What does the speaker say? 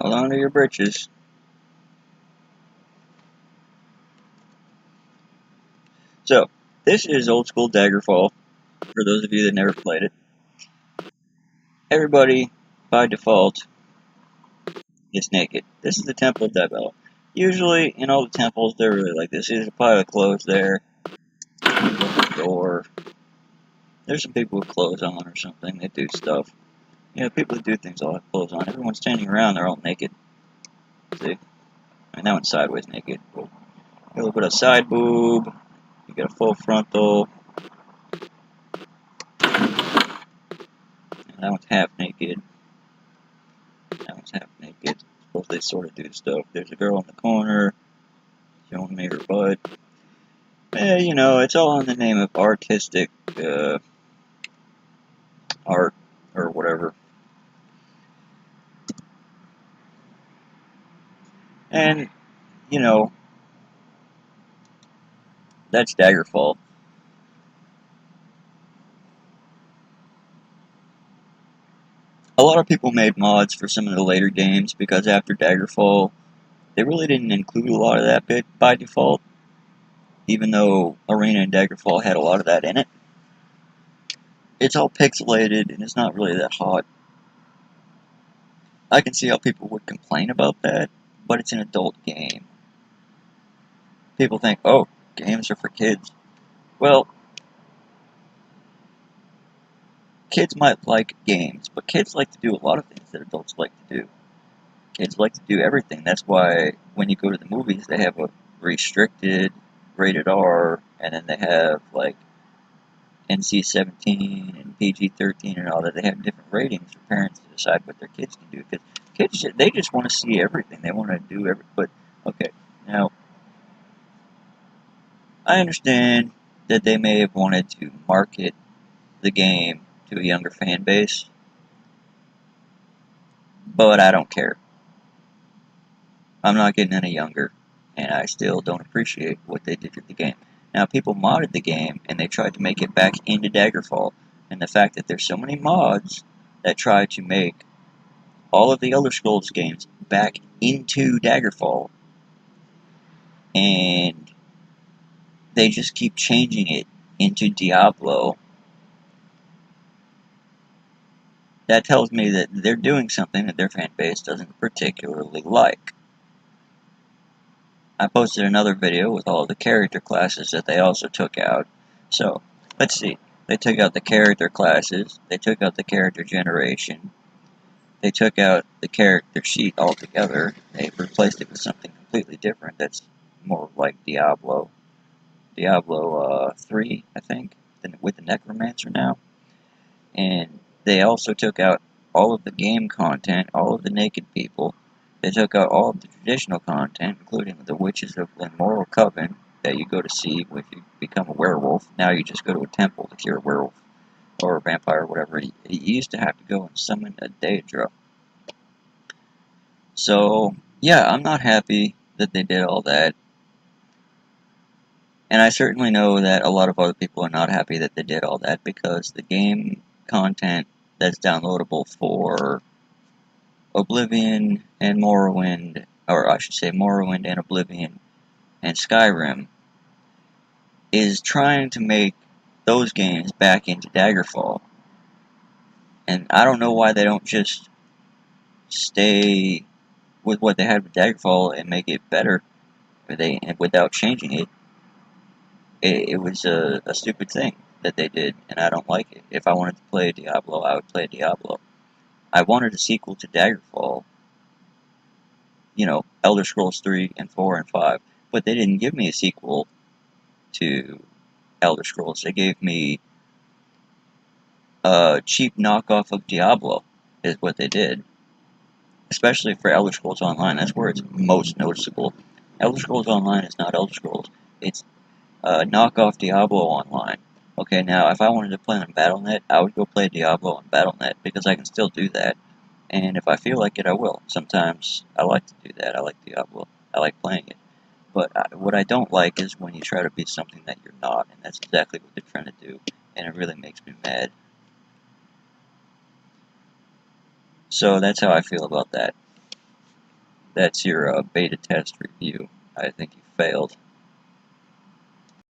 Hold on to your britches. So, this is old school Daggerfall, for those of you that never played it. Everybody, by default, is naked. This is the Temple of Debel. Usually, in all the temples, they're really like this. There's a pile of clothes there. Door. There's some people with clothes on or something. They do stuff. You know, people that do things all have clothes on. Everyone's standing around, they're all naked. See? I mean, that one's sideways naked. A little bit of side boob. You got a full frontal. And that one's half naked. That one's half naked. Suppose they sort of do stuff. There's a girl in the corner showing me her butt. You know, it's all in the name of artistic art or whatever. And, you know, that's Daggerfall. A lot of people made mods for some of the later games because after Daggerfall, they really didn't include a lot of that bit by default, even though Arena and Daggerfall had a lot of that in it. It's all pixelated and it's not really that hot. I can see how people would complain about that, but it's an adult game. People think, oh, games are for kids. Well, kids might like games, but kids like to do a lot of things that adults like to do. Kids like to do everything. That's why when you go to the movies, they have a restricted, rated R, and then they have like NC-17 and PG-13 and all that. They have different ratings for parents to decide what their kids can do. Because kids, they just want to see everything. They want to do everything. But okay, now I understand that they may have wanted to market the game to a younger fan base, but I don't care. I'm not getting any younger, and I still don't appreciate what they did to the game. Now, people modded the game, and they tried to make it back into Daggerfall, and the fact that there's so many mods that try to make all of the Elder Scrolls games back into Daggerfall, and they just keep changing it into Diablo. That tells me that they're doing something that their fan base doesn't particularly like. I posted another video with all the character classes that they also took out. So, let's see. They took out the character classes, they took out the character generation, they took out the character sheet altogether, they replaced it with something completely different that's more like Diablo. Diablo 3, I think, with the Necromancer now. And they also took out all of the game content, all of the naked people. They took out all of the traditional content, including the Witches of Glenmoral Coven that you go to see if you become a werewolf. Now you just go to a temple to cure a werewolf or a vampire or whatever. You used to have to go and summon a Daedra. So, yeah, I'm not happy that they did all that. And I certainly know that a lot of other people are not happy that they did all that because the game content that's downloadable for Oblivion and Morrowind, or I should say Morrowind and Oblivion and Skyrim, is trying to make those games back into Daggerfall. And I don't know why they don't just stay with what they had with Daggerfall and make it better without changing it. It was a stupid thing that they did, and I don't like it. If I wanted to play Diablo, I would play Diablo. I wanted a sequel to Daggerfall, you know, Elder Scrolls 3 and 4 and 5, but they didn't give me a sequel to Elder Scrolls. They gave me a cheap knockoff of Diablo, is what they did. Especially for Elder Scrolls Online, that's where it's most noticeable. Elder Scrolls Online is not Elder Scrolls, it's knockoff Diablo Online. Okay, now if I wanted to play on Battle.net, I would go play Diablo on Battle.net because I can still do that. And if I feel like it, I will. Sometimes I like to do that. I like Diablo. I like playing it. But what I don't like is when you try to be something that you're not, and that's exactly what they're trying to do, and it really makes me mad. So that's how I feel about that. that's your beta test review. I think you failed.